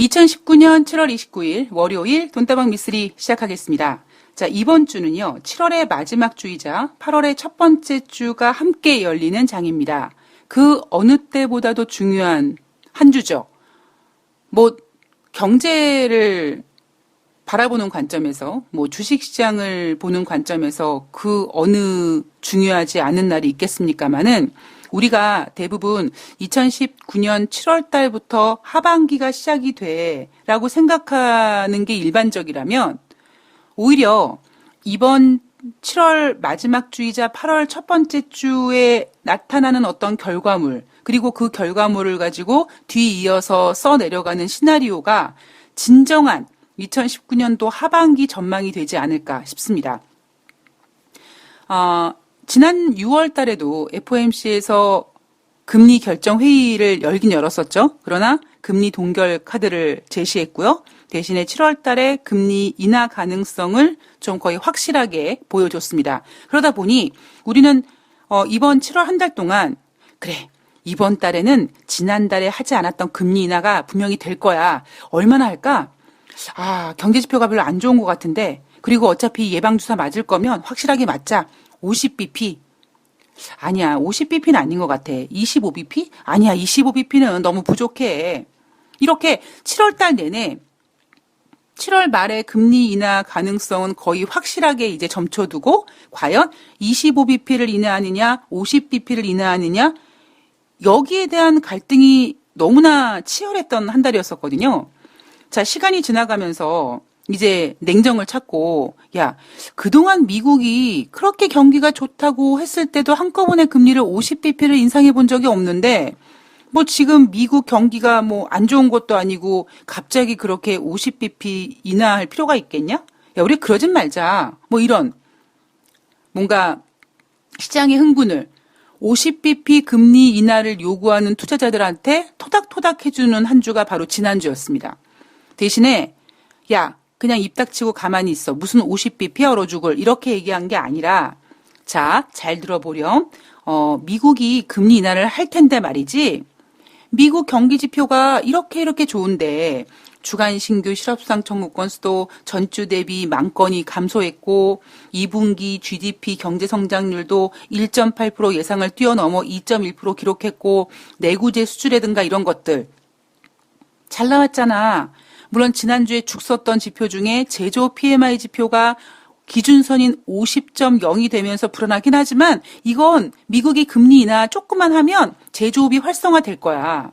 2019년 7월 29일 월요일 돈다방 미쓰리 시작하겠습니다. 자, 이번 주는요, 7월의 마지막 주이자 8월의 첫 번째 주가 함께 열리는 장입니다. 그 어느 때보다도 중요한 한 주죠. 경제를 바라보는 관점에서, 주식시장을 보는 관점에서 그 어느 중요하지 않은 날이 있겠습니까마는 우리가 대부분 2019년 7월 달부터 하반기가 시작이 돼라고 생각하는 게 일반적이라면 오히려 이번 7월 마지막 주이자 8월 첫 번째 주에 나타나는 어떤 결과물, 그리고 그 결과물을 가지고 뒤이어서 써내려가는 시나리오가 진정한 2019년도 하반기 전망이 되지 않을까 싶습니다. 지난 6월 달에도 FOMC에서 금리 결정 회의를 열긴 열었었죠. 그러나 금리 동결 카드를 제시했고요. 대신에 7월 달에 금리 인하 가능성을 좀 거의 확실하게 보여줬습니다. 그러다 보니 우리는 이번 7월 한 달 동안 그래, 이번 달에는 지난달에 하지 않았던 금리 인하가 분명히 될 거야. 얼마나 할까? 경제 지표가 별로 안 좋은 것 같은데, 그리고 어차피 예방주사 맞을 거면 확실하게 맞자. 50bp. 아니야, 50bp는 아닌 것 같아. 25bp? 아니야, 25bp는 너무 부족해. 이렇게 7월 달 내내 7월 말에 금리 인하 가능성은 거의 확실하게 이제 점쳐두고 과연 25bp를 인하하느냐, 50bp를 인하하느냐, 여기에 대한 갈등이 너무나 치열했던 한 달이었었거든요. 자, 시간이 지나가면서 이제 냉정을 찾고, 야, 그동안 미국이 그렇게 경기가 좋다고 했을 때도 한꺼번에 금리를 50bp를 인상해 본 적이 없는데, 지금 미국 경기가 안 좋은 것도 아니고 갑자기 그렇게 50bp 인하할 필요가 있겠냐? 야, 우리 그러진 말자. 이런 뭔가 시장의 흥분을 50bp 금리 인하를 요구하는 투자자들한테 토닥토닥 해주는 한 주가 바로 지난주였습니다. 대신에 야, 그냥 입 닥치고 가만히 있어. 무슨 50bp 얼어 죽을 이렇게 얘기한 게 아니라, 자, 잘 들어보렴. 미국이 금리 인하를 할 텐데 말이지. 미국 경기 지표가 이렇게 좋은데 주간 신규 실업수당 청구 건수도 전주 대비 10,000건이 감소했고 2분기 GDP 경제 성장률도 1.8% 예상을 뛰어넘어 2.1% 기록했고 내구재 수출이라든가 이런 것들 잘 나왔잖아. 물론 지난주에 죽 썼던 지표 중에 제조 PMI 지표가 기준선인 50.0이 되면서 불안하긴 하지만 이건 미국이 금리 인하 조금만 하면 제조업이 활성화될 거야.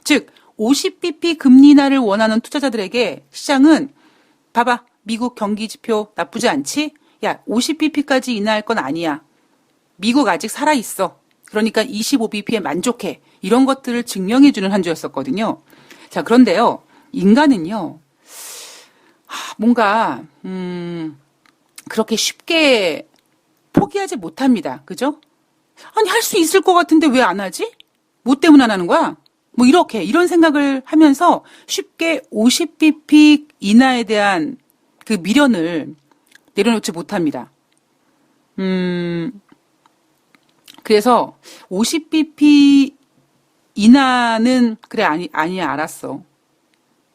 즉 50bp 금리 인하를 원하는 투자자들에게 시장은 봐봐, 미국 경기 지표 나쁘지 않지? 야, 50bp까지 인하할 건 아니야. 미국 아직 살아있어. 그러니까 25bp에 만족해. 이런 것들을 증명해주는 한 주였었거든요. 자, 그런데요. 인간은요. 뭔가 그렇게 쉽게 포기하지 못합니다. 그죠? 아니, 할 수 있을 것 같은데 왜 안 하지? 뭐 때문에 안 하는 거야? 이런 생각을 하면서 쉽게 50bp 인하에 대한 그 미련을 내려놓지 못합니다. 그래서 50bp 인하는 그래, 아니야, 알았어.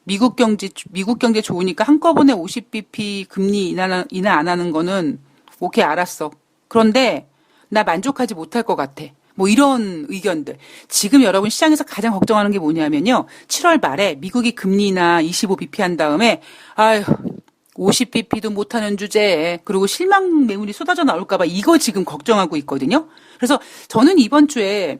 미국 경제 좋으니까 한꺼번에 50bp 금리 인하 안 하는 거는 오케이, 알았어. 그런데 나 만족하지 못할 것 같아. 이런 의견들. 지금 여러분 시장에서 가장 걱정하는 게 뭐냐면요. 7월 말에 미국이 금리 인하 25bp 한 다음에 50bp도 못하는 주제에 그리고 실망 매물이 쏟아져 나올까 봐 이거 지금 걱정하고 있거든요. 그래서 저는 이번 주에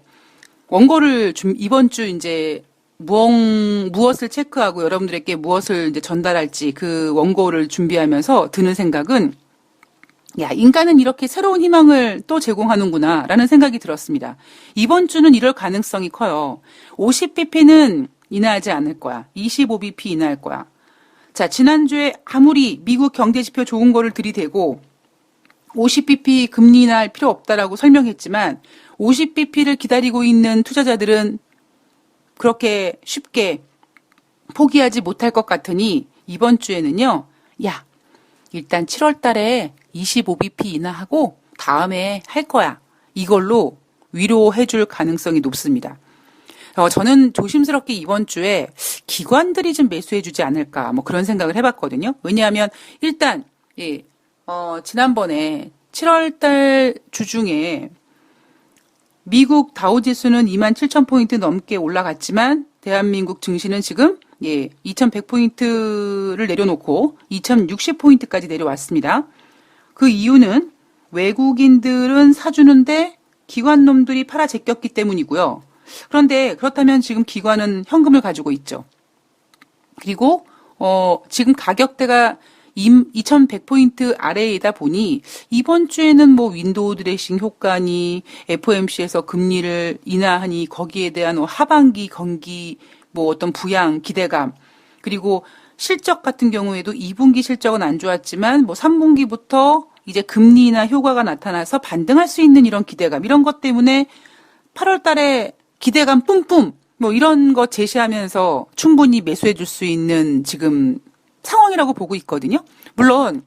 원고를 이번 주 이제 무엇을 체크하고 여러분들에게 무엇을 이제 전달할지 그 원고를 준비하면서 드는 생각은 야, 인간은 이렇게 새로운 희망을 또 제공하는구나 라는 생각이 들었습니다. 이번 주는 이럴 가능성이 커요. 50bp는 인하하지 않을 거야. 25bp 인하할 거야. 자, 지난주에 아무리 미국 경제지표 좋은 거를 들이대고 50bp 금리 인하할 필요 없다라고 설명했지만 50bp를 기다리고 있는 투자자들은 그렇게 쉽게 포기하지 못할 것 같으니 이번 주에는요. 야, 일단 7월 달에 25bp 인하하고 다음에 할 거야. 이걸로 위로해 줄 가능성이 높습니다. 저는 조심스럽게 이번 주에 기관들이 좀 매수해주지 않을까, 뭐 그런 생각을 해봤거든요. 왜냐하면 일단, 예, 지난번에 7월달 주중에 미국 다우지수는 27,000포인트 넘게 올라갔지만 대한민국 증시는 지금 2,100포인트를 내려놓고 2,060포인트까지 내려왔습니다. 그 이유는 외국인들은 사주는데 기관놈들이 팔아 제꼈기 때문이고요. 그런데 그렇다면 지금 기관은 현금을 가지고 있죠. 그리고 지금 가격대가 2,100포인트 아래이다 보니 이번 주에는 뭐 윈도우 드레싱 효과니 FOMC에서 금리를 인하하니 거기에 대한 하반기 경기 뭐 어떤 부양 기대감 그리고 실적 같은 경우에도 2분기 실적은 안 좋았지만 뭐 3분기부터 이제 금리 인하 효과가 나타나서 반등할 수 있는 이런 기대감 이런 것 때문에 8월 달에 기대감 뿜뿜 뭐 이런 거 제시하면서 충분히 매수해 줄 수 있는 지금 상황이라고 보고 있거든요. 물론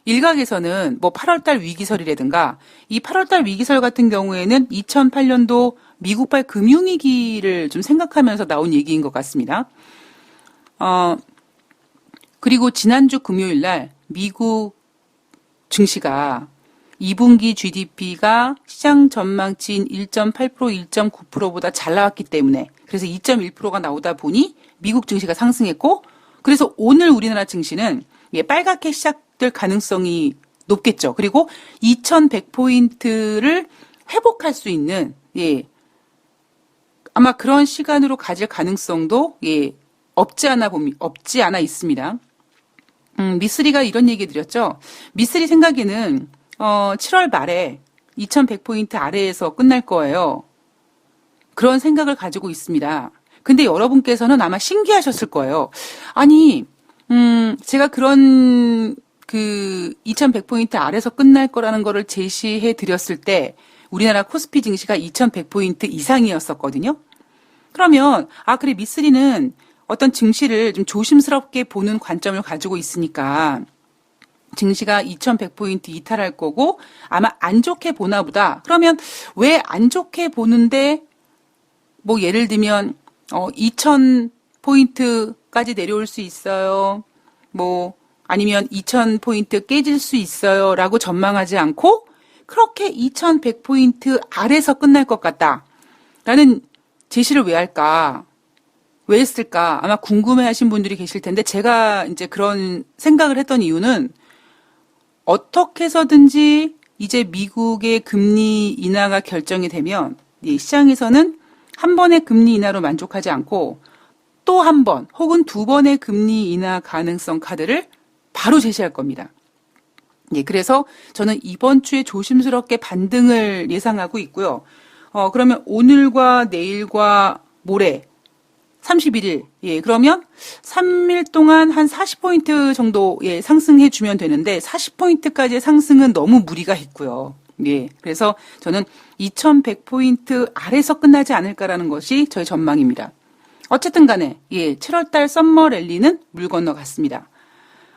일각에서는 뭐 8월달 위기설이라든가 이 8월달 위기설 같은 경우에는 2008년도 미국발 금융위기를 좀 생각하면서 나온 얘기인 것 같습니다. 그리고 지난주 금요일 날 미국 증시가 2분기 GDP가 시장 전망치인 1.8%, 1.9%보다 잘 나왔기 때문에 그래서 2.1%가 나오다 보니 미국 증시가 상승했고 그래서 오늘 우리나라 증시는 빨갛게 시작될 가능성이 높겠죠. 그리고 2100포인트를 회복할 수 있는 아마 그런 시간으로 가질 가능성도 없지 않아 있습니다. 미쓰리가 이런 얘기 드렸죠. 미쓰리 생각에는 7월 말에 2100포인트 아래에서 끝날 거예요. 그런 생각을 가지고 있습니다. 근데 여러분께서는 아마 신기하셨을 거예요. 아니, 제가 그런 2100포인트 아래서 끝날 거라는 거를 제시해 드렸을 때 우리나라 코스피 증시가 2100포인트 이상이었었거든요. 그러면 그래 미쓰리는 어떤 증시를 좀 조심스럽게 보는 관점을 가지고 있으니까 증시가 2100포인트 이탈할 거고 아마 안 좋게 보나 보다. 그러면 왜 안 좋게 보는데 뭐 예를 들면 2000포인트까지 내려올 수 있어요. 뭐 아니면 2000포인트 깨질 수 있어요. 라고 전망하지 않고 그렇게 2100포인트 아래서 끝날 것 같다. 라는 제시를 왜 할까? 왜 했을까? 아마 궁금해 하신 분들이 계실 텐데 제가 이제 그런 생각을 했던 이유는 어떻게 해서든지 이제 미국의 금리 인하가 결정이 되면 시장에서는 한 번의 금리 인하로 만족하지 않고 또 한 번 혹은 두 번의 금리 인하 가능성 카드를 바로 제시할 겁니다. 그래서 저는 이번 주에 조심스럽게 반등을 예상하고 있고요. 그러면 오늘과 내일과 모레 31일, 그러면 3일 동안 한 40포인트 정도 상승해 주면 되는데 40포인트까지의 상승은 너무 무리가 있고요. 그래서 저는 2100포인트 아래서 끝나지 않을까라는 것이 저의 전망입니다. 어쨌든 간에 7월달 썸머 랠리는 물 건너갔습니다.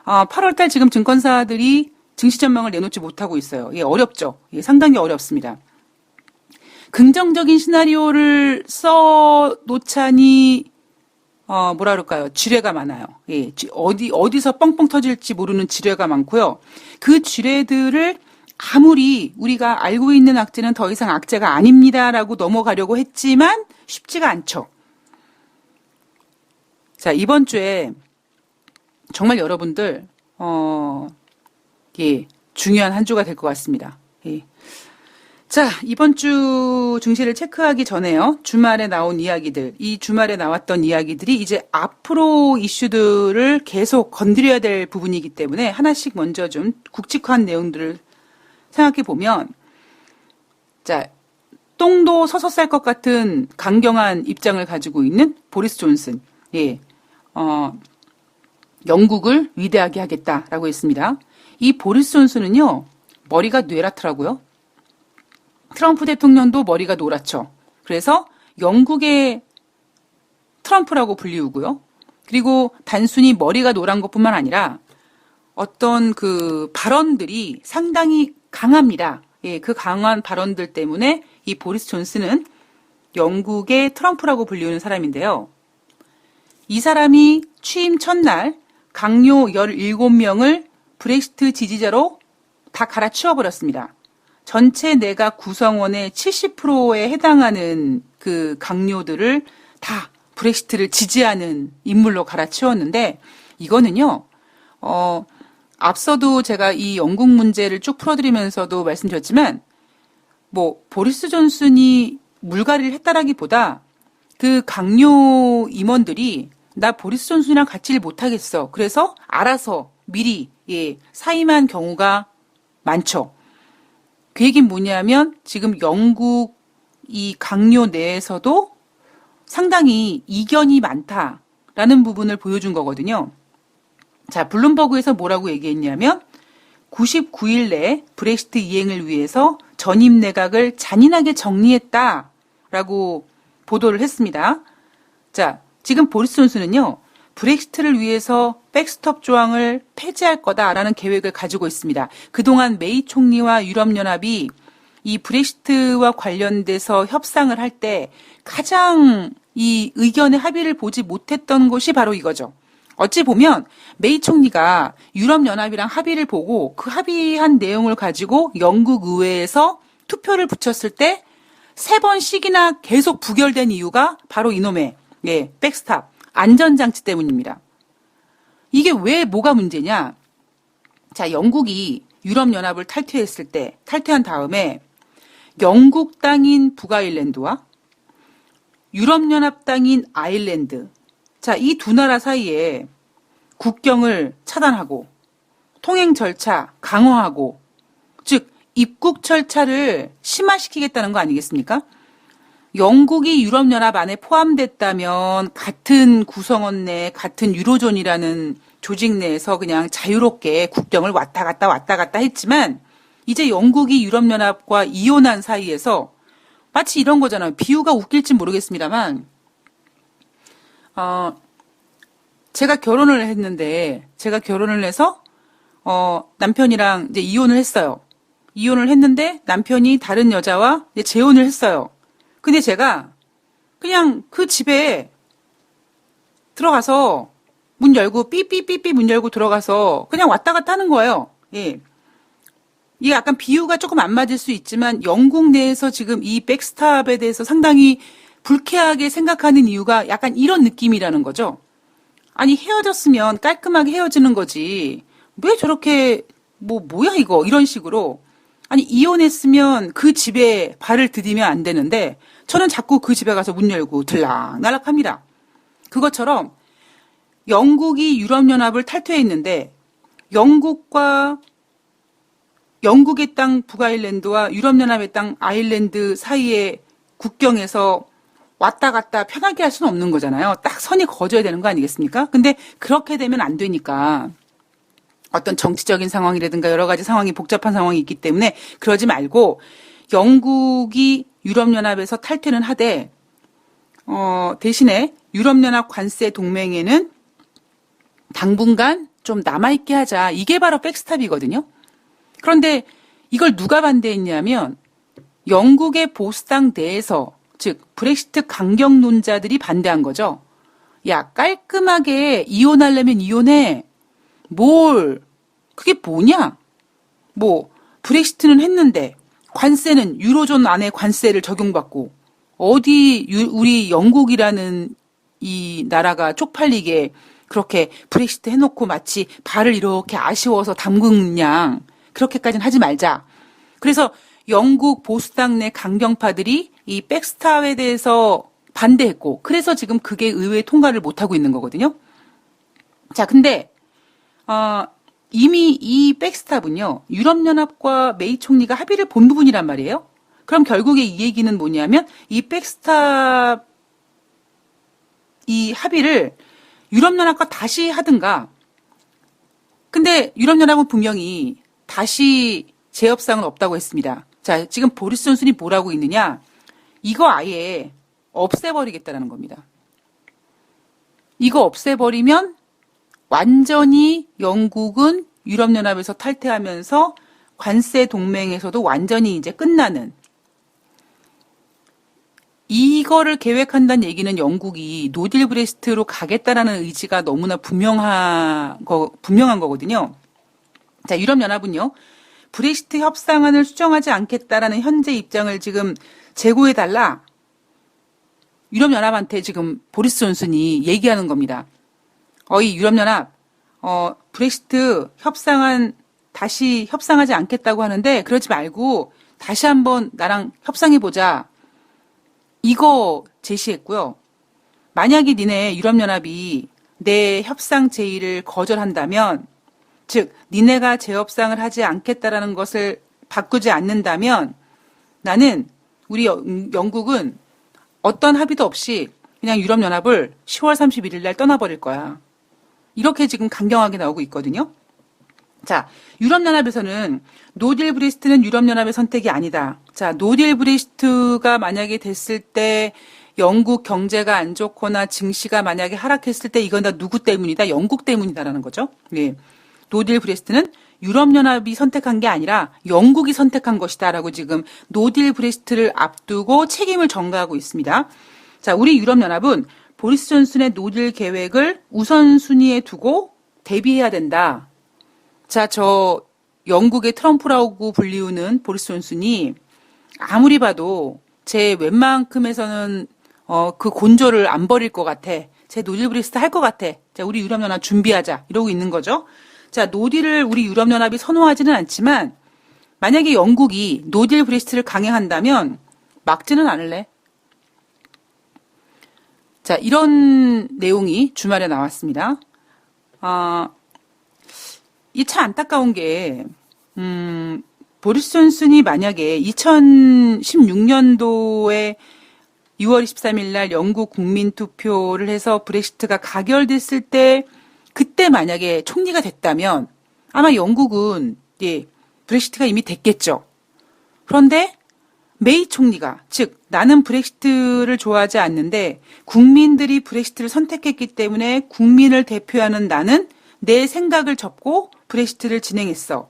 8월달 지금 증권사들이 증시 전망을 내놓지 못하고 있어요. 어렵죠. 상당히 어렵습니다. 긍정적인 시나리오를 써놓자니 뭐라 그럴까요? 지뢰가 많아요. 어디서 뻥뻥 터질지 모르는 지뢰가 많고요. 그 지뢰들을 아무리 우리가 알고 있는 악재는 더 이상 악재가 아닙니다라고 넘어가려고 했지만 쉽지가 않죠. 자, 이번 주에 정말 여러분들 중요한 한 주가 될 것 같습니다. 자, 이번 주 증시를 체크하기 전에요. 주말에 나온 이야기들, 이 주말에 나왔던 이야기들이 이제 앞으로 이슈들을 계속 건드려야 될 부분이기 때문에 하나씩 먼저 좀 굵직한 내용들을 생각해 보면, 자, 똥도 서서 쌀 것 같은 강경한 입장을 가지고 있는 보리스 존슨, 영국을 위대하게 하겠다라고 했습니다. 이 보리스 존슨은요, 머리가 뇌랗더라고요. 트럼프 대통령도 머리가 노랗죠. 그래서 영국의 트럼프라고 불리우고요. 그리고 단순히 머리가 노란 것뿐만 아니라 어떤 그 발언들이 상당히 강합니다. 그 강한 발언들 때문에 이 보리스 존슨은 영국의 트럼프라고 불리우는 사람인데요. 이 사람이 취임 첫날 강요 17명을 브렉시트 지지자로 다 갈아치워버렸습니다. 전체 내각 구성원의 70%에 해당하는 그 강요들을 다 브렉시트를 지지하는 인물로 갈아치웠는데, 이거는요, 앞서도 제가 이 영국 문제를 쭉 풀어드리면서도 말씀드렸지만, 보리스 존슨이 물갈이를 했다라기보다 그 강요 임원들이 나 보리스 존슨이랑 같이 일 못하겠어. 그래서 알아서 미리 사임한 경우가 많죠. 그 얘기는 뭐냐면 지금 영국 이 강요 내에서도 상당히 이견이 많다라는 부분을 보여준 거거든요. 자, 블룸버그에서 뭐라고 얘기했냐면 99일 내에 브렉시트 이행을 위해서 전임 내각을 잔인하게 정리했다라고 보도를 했습니다. 자, 지금 보리스 존슨은요, 브렉시트를 위해서 백스톱 조항을 폐지할 거다라는 계획을 가지고 있습니다. 그동안 메이 총리와 유럽연합이 이 브렉시트와 관련돼서 협상을 할 때 가장 이 의견의 합의를 보지 못했던 것이 바로 이거죠. 어찌 보면 메이 총리가 유럽연합이랑 합의를 보고 그 합의한 내용을 가지고 영국 의회에서 투표를 붙였을 때 3번씩이나 계속 부결된 이유가 바로 이놈의 백스탑, 안전장치 때문입니다. 이게 왜 뭐가 문제냐? 자, 영국이 유럽연합을 탈퇴한 다음에 영국 땅인 북아일랜드와 유럽연합 땅인 아일랜드, 자, 이 두 나라 사이에 국경을 차단하고 통행 절차 강화하고, 즉 입국 절차를 심화시키겠다는 거 아니겠습니까? 영국이 유럽연합 안에 포함됐다면 같은 구성원 내 같은 유로존이라는 조직 내에서 그냥 자유롭게 국경을 왔다 갔다 했지만, 이제 영국이 유럽연합과 이혼한 사이에서 마치 이런 거잖아요. 비유가 웃길지 모르겠습니다만, 제가 결혼을 해서 남편이랑 이제 이혼을 했어요. 이혼을 했는데 남편이 다른 여자와 이제 재혼을 했어요. 근데 제가 그냥 그 집에 들어가서 문 열고 삐삐삐삐 문 열고 들어가서 그냥 왔다 갔다 하는 거예요. 예. 이게 약간 비유가 조금 안 맞을 수 있지만 영국 내에서 지금 이 백스탑에 대해서 상당히 불쾌하게 생각하는 이유가 약간 이런 느낌이라는 거죠. 아니, 헤어졌으면 깔끔하게 헤어지는 거지. 왜 저렇게 뭐야 이거 이런 식으로. 아니, 이혼했으면 그 집에 발을 디디면 안 되는데 저는 자꾸 그 집에 가서 문 열고 들락날락합니다. 그것처럼 영국이 유럽연합을 탈퇴했는데 영국의 땅 북아일랜드와 유럽연합의 땅 아일랜드 사이의 국경에서 왔다 갔다 편하게 할 수는 없는 거잖아요. 딱 선이 그어져야 되는 거 아니겠습니까? 근데 그렇게 되면 안 되니까 어떤 정치적인 상황이라든가 여러 가지 상황이 복잡한 상황이 있기 때문에 그러지 말고 영국이 유럽연합에서 탈퇴는 하되 대신에 유럽연합 관세 동맹에는 당분간 좀 남아있게 하자. 이게 바로 백스탑이거든요. 그런데 이걸 누가 반대했냐면 영국의 보수당 내에서, 즉 브렉시트 강경론자들이 반대한 거죠. 야, 깔끔하게 이혼하려면 이혼해. 그게 뭐냐? 브렉시트는 했는데 관세는 유로존 안에 관세를 적용받고 어디 우리 영국이라는 이 나라가 쪽팔리게 그렇게 브렉시트 해놓고 마치 발을 이렇게 아쉬워서 담근 양 그렇게까지는 하지 말자. 그래서 영국 보수당 내 강경파들이 이 백스탑에 대해서 반대했고, 그래서 지금 그게 의회 통과를 못하고 있는 거거든요. 자, 근데 이미 이 백스탑은요, 유럽연합과 메이 총리가 합의를 본 부분이란 말이에요. 그럼 결국에 이 얘기는 뭐냐면 이 백스탑 이 합의를 유럽연합과 다시 하든가. 근데 유럽연합은 분명히 다시 재협상은 없다고 했습니다. 자, 지금 보리스 존슨이 뭐라고 있느냐? 이거 아예 없애버리겠다라는 겁니다. 이거 없애버리면 완전히 영국은 유럽연합에서 탈퇴하면서 관세 동맹에서도 완전히 이제 끝나는. 이거를 계획한다는 얘기는 영국이 노딜 브레스트로 가겠다라는 의지가 너무나 분명한 거거든요. 자, 유럽연합은요, 브렉시트 협상안을 수정하지 않겠다라는 현재 입장을 지금 재고해달라. 유럽연합한테 지금 보리스 존슨이 얘기하는 겁니다. 이 유럽연합, 브렉시트 협상안 다시 협상하지 않겠다고 하는데 그러지 말고 다시 한번 나랑 협상해보자. 이거 제시했고요. 만약에 니네 유럽연합이 내 협상 제의를 거절한다면, 즉 니네가 재협상을 하지 않겠다라는 것을 바꾸지 않는다면 나는 우리 영국은 어떤 합의도 없이 그냥 유럽연합을 10월 31일 날 떠나버릴 거야. 이렇게 지금 강경하게 나오고 있거든요. 자, 유럽연합에서는 노딜 브레스트는 유럽연합의 선택이 아니다. 자, 노딜 브레스트가 만약에 됐을 때 영국 경제가 안 좋거나 증시가 만약에 하락했을 때 이건 다 누구 때문이다? 영국 때문이다라는 거죠. 예. 노딜 브레스트는 유럽연합이 선택한 게 아니라 영국이 선택한 것이다라고 지금 노딜 브레스트를 앞두고 책임을 전가하고 있습니다. 자, 우리 유럽연합은 보리스 존슨의 노딜 계획을 우선순위에 두고 대비해야 된다. 자, 저 영국의 트럼프라고 불리우는 보리스 존슨이 아무리 봐도 제 웬만큼에서는 그 곤조를 안 버릴 것 같아. 제 노딜 브레스트 할 것 같아. 자, 우리 유럽연합 준비하자. 이러고 있는 거죠. 자, 노딜을 우리 유럽연합이 선호하지는 않지만 만약에 영국이 노딜 브레스트를 강행한다면 막지는 않을래. 자, 이런 내용이 주말에 나왔습니다. 이 참 안타까운 게 보리스 존슨이 만약에 2016년도에 6월 23일 날 영국 국민 투표를 해서 브렉시트가 가결됐을 때 그때 만약에 총리가 됐다면 아마 영국은 브렉시트가 이미 됐겠죠. 그런데 메이 총리가, 즉 나는 브렉시트를 좋아하지 않는데 국민들이 브렉시트를 선택했기 때문에 국민을 대표하는 나는 내 생각을 접고 브렉시트를 진행했어.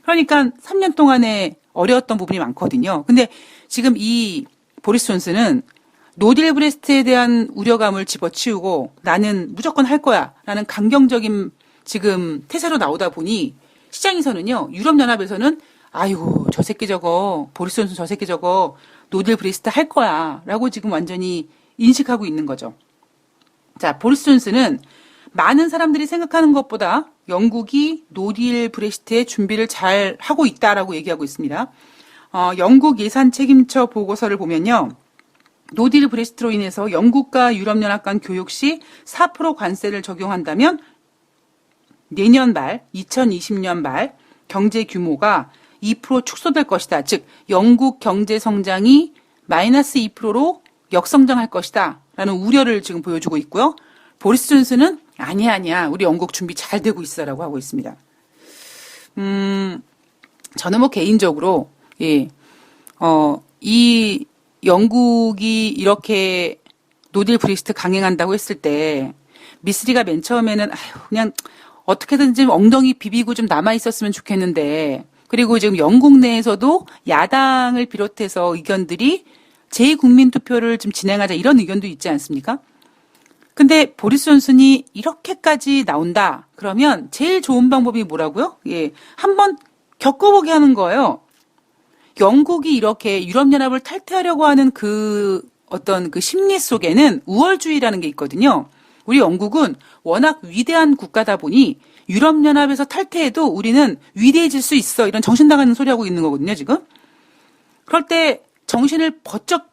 그러니까 3년 동안에 어려웠던 부분이 많거든요. 근데 지금 이 보리스 존슨은 노딜 브레스트에 대한 우려감을 집어치우고 나는 무조건 할 거야 라는 강경적인 지금 태세로 나오다 보니 시장에서는요, 유럽연합에서는 아이고 저 새끼 저거 보리스 존슨 저 새끼 저거 노딜 브레스트 할 거야 라고 지금 완전히 인식하고 있는 거죠. 자, 보리스 존슨은 많은 사람들이 생각하는 것보다 영국이 노딜 브렉시트의 준비를 잘 하고 있다라고 얘기하고 있습니다. 영국 예산 책임처 보고서를 보면요. 노딜 브렉시트로 인해서 영국과 유럽연합 간 교육 시 4% 관세를 적용한다면 내년 말, 2020년 말 경제 규모가 2% 축소될 것이다. 즉 영국 경제 성장이 마이너스 2%로 역성장할 것이다. 라는 우려를 지금 보여주고 있고요. 보리스 존슨은 아니야. 우리 영국 준비 잘 되고 있어라고 하고 있습니다. 저는 뭐 개인적으로 이 영국이 이렇게 노딜 브렉시트 강행한다고 했을 때 미쓰리가 맨 처음에는 그냥 어떻게든지 엉덩이 비비고 좀 남아 있었으면 좋겠는데 그리고 지금 영국 내에서도 야당을 비롯해서 의견들이 제2국민 투표를 좀 진행하자 이런 의견도 있지 않습니까? 근데 보리스 존슨이 이렇게까지 나온다. 그러면 제일 좋은 방법이 뭐라고요? 한번 겪어보게 하는 거예요. 영국이 이렇게 유럽연합을 탈퇴하려고 하는 그 어떤 그 심리 속에는 우월주의라는 게 있거든요. 우리 영국은 워낙 위대한 국가다 보니 유럽연합에서 탈퇴해도 우리는 위대해질 수 있어. 이런 정신 나가는 소리 하고 있는 거거든요, 지금. 그럴 때 정신을 번쩍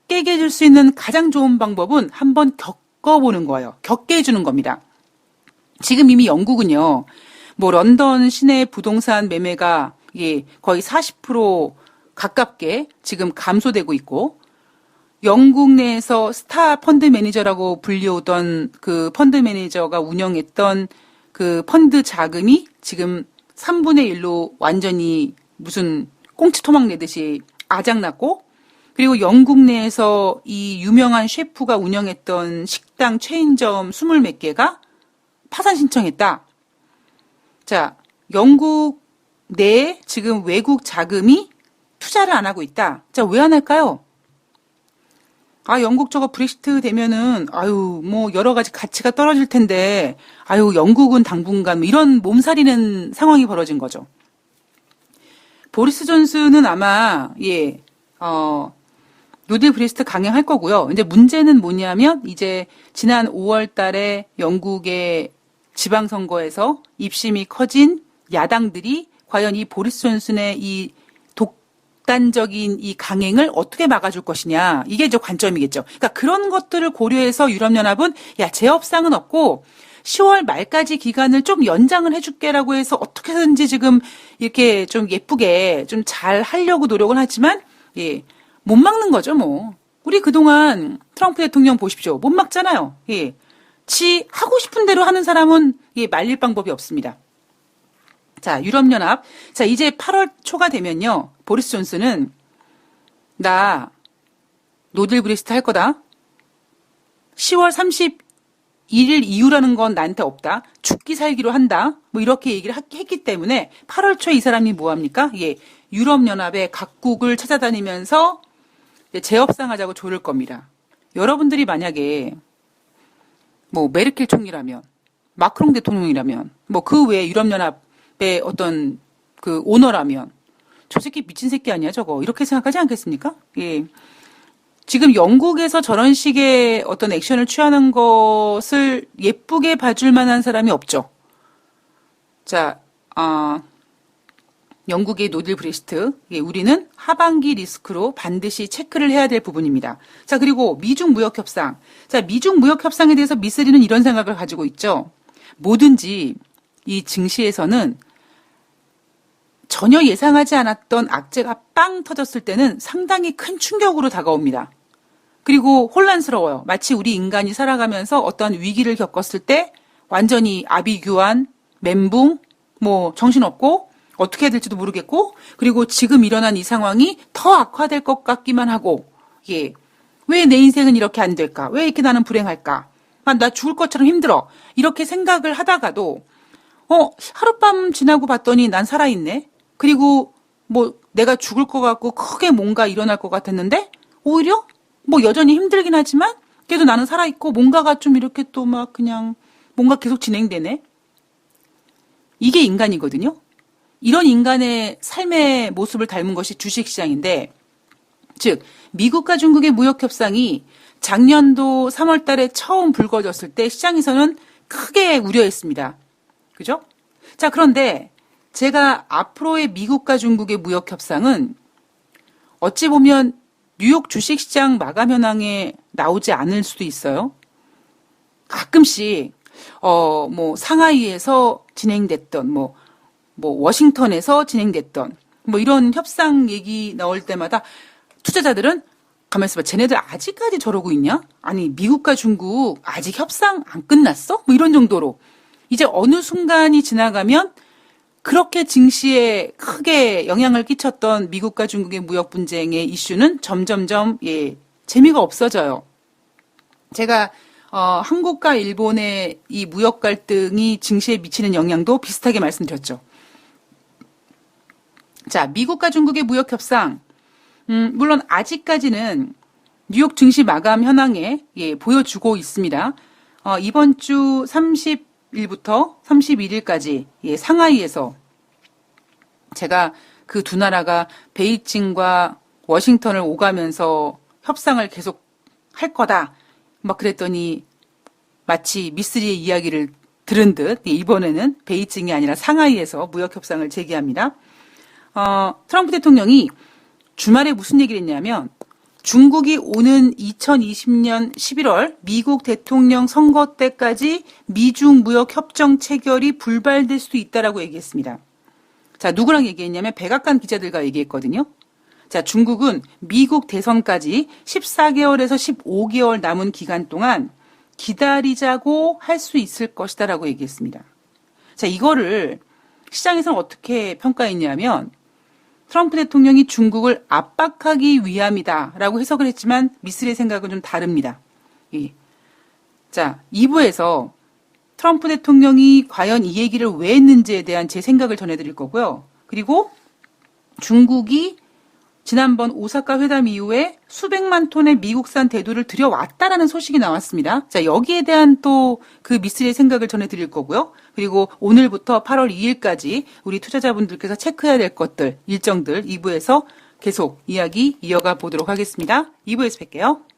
깨게 해줄 수 있는 가장 좋은 방법은 한번 겪어보는 거예요. 겪게 해주는 겁니다. 지금 이미 영국은요, 뭐 런던 시내 부동산 매매가 거의 40% 가깝게 지금 감소되고 있고, 영국 내에서 스타 펀드 매니저라고 불리우던 그 펀드 매니저가 운영했던 그 펀드 자금이 지금 3분의 1로 완전히 무슨 꽁치토막 내듯이 아작났고, 그리고 영국 내에서 이 유명한 셰프가 운영했던 식당 체인점 20몇 개가 파산 신청했다. 자, 영국 내에 지금 외국 자금이 투자를 안 하고 있다. 자, 왜 안 할까요? 아, 영국 저거 브렉시트 되면은, 아유, 뭐, 여러 가지 가치가 떨어질 텐데, 아유, 영국은 당분간, 뭐 이런 몸살이는 상황이 벌어진 거죠. 보리스 존슨은 아마, 예, 노딜 브렉시트 강행할 거고요. 이제 문제는 뭐냐면, 이제 지난 5월 달에 영국의 지방선거에서 입심이 커진 야당들이 과연 이 보리스 존슨의 이 독단적인 이 강행을 어떻게 막아줄 것이냐. 이게 이제 관점이겠죠. 그러니까 그런 것들을 고려해서 유럽연합은 야, 재협상은 없고 10월 말까지 기간을 좀 연장을 해줄게라고 해서 어떻게든지 지금 이렇게 좀 예쁘게 좀 잘 하려고 노력을 하지만 예, 못 막는 거죠, 뭐. 우리 그동안 트럼프 대통령 보십시오. 못 막잖아요. 예. 지 하고 싶은 대로 하는 사람은 예, 말릴 방법이 없습니다. 자, 유럽연합. 자, 이제 8월 초가 되면요. 보리스 존슨은 나 노딜 브렉시트 할 거다. 10월 31일 이후라는 건 나한테 없다. 죽기 살기로 한다. 뭐 이렇게 얘기를 했기 때문에 8월 초에 이 사람이 뭐 합니까? 예, 유럽연합의 각국을 찾아다니면서 재협상하자고 조를 겁니다. 여러분들이 만약에 뭐 메르켈 총리라면, 마크롱 대통령이라면, 뭐 그 외에 유럽연합의 어떤 그 오너라면 저 새끼 미친 새끼 아니야 저거 이렇게 생각하지 않겠습니까? 예. 지금 영국에서 저런 식의 어떤 액션을 취하는 것을 예쁘게 봐줄 만한 사람이 없죠. 자, 영국의 노딜 브렉시트, 예, 우리는 하반기 리스크로 반드시 체크를 해야 될 부분입니다. 자, 그리고 미중 무역 협상. 자, 미중 무역 협상에 대해서 미쓰리는 이런 생각을 가지고 있죠. 뭐든지 이 증시에서는 전혀 예상하지 않았던 악재가 빵 터졌을 때는 상당히 큰 충격으로 다가옵니다. 그리고 혼란스러워요. 마치 우리 인간이 살아가면서 어떤 위기를 겪었을 때 완전히 아비규환, 멘붕, 뭐 정신없고 어떻게 해야 될지도 모르겠고 그리고 지금 일어난 이 상황이 더 악화될 것 같기만 하고 예, 왜 내 인생은 이렇게 안 될까? 왜 이렇게 나는 불행할까? 나 죽을 것처럼 힘들어. 이렇게 생각을 하다가도 하룻밤 지나고 봤더니 난 살아있네. 그리고 뭐 내가 죽을 것 같고 크게 뭔가 일어날 것 같았는데 오히려 뭐 여전히 힘들긴 하지만 그래도 나는 살아있고 뭔가가 좀 이렇게 또 막 그냥 뭔가 계속 진행되네. 이게 인간이거든요. 이런 인간의 삶의 모습을 닮은 것이 주식시장인데 즉 미국과 중국의 무역협상이 작년도 3월 달에 처음 불거졌을 때 시장에서는 크게 우려했습니다. 그죠? 자, 그런데 제가 앞으로의 미국과 중국의 무역협상은 어찌 보면 뉴욕 주식시장 마감 현황에 나오지 않을 수도 있어요. 가끔씩 뭐 상하이에서 진행됐던 뭐 워싱턴에서 진행됐던 뭐 이런 협상 얘기 나올 때마다 투자자들은 가만히 있어봐. 쟤네들 아직까지 저러고 있냐? 아니 미국과 중국 아직 협상 안 끝났어? 뭐 이런 정도로 이제 어느 순간이 지나가면 그렇게 증시에 크게 영향을 끼쳤던 미국과 중국의 무역 분쟁의 이슈는 점점점 예, 재미가 없어져요. 제가 한국과 일본의 이 무역 갈등이 증시에 미치는 영향도 비슷하게 말씀드렸죠. 자, 미국과 중국의 무역 협상 물론 아직까지는 뉴욕 증시 마감 현황에 예, 보여주고 있습니다. 이번 주 30일부터 31일까지 예, 상하이에서 제가 그 두 나라가 베이징과 워싱턴을 오가면서 협상을 계속 할 거다. 막 그랬더니 마치 미쓰리의 이야기를 들은 듯 예, 이번에는 베이징이 아니라 상하이에서 무역 협상을 재개합니다. 트럼프 대통령이 주말에 무슨 얘기를 했냐면 중국이 오는 2020년 11월 미국 대통령 선거 때까지 미중 무역 협정 체결이 불발될 수도 있다라고 얘기했습니다. 자, 누구랑 얘기했냐면 백악관 기자들과 얘기했거든요. 자, 중국은 미국 대선까지 14개월에서 15개월 남은 기간 동안 기다리자고 할 수 있을 것이다라고 얘기했습니다. 자, 이거를 시장에서는 어떻게 평가했냐면 트럼프 대통령이 중국을 압박하기 위함이다라고 해석을 했지만 미쓰리의 생각은 좀 다릅니다. 예. 자, 2부에서 트럼프 대통령이 과연 이 얘기를 왜 했는지에 대한 제 생각을 전해드릴 거고요. 그리고 중국이 지난번 오사카 회담 이후에 수백만 톤의 미국산 대두를 들여왔다라는 소식이 나왔습니다. 자, 여기에 대한 또 그 미쓰리의 생각을 전해드릴 거고요. 그리고 오늘부터 8월 2일까지 우리 투자자분들께서 체크해야 될 것들, 일정들 2부에서 계속 이야기 이어가 보도록 하겠습니다. 2부에서 뵐게요.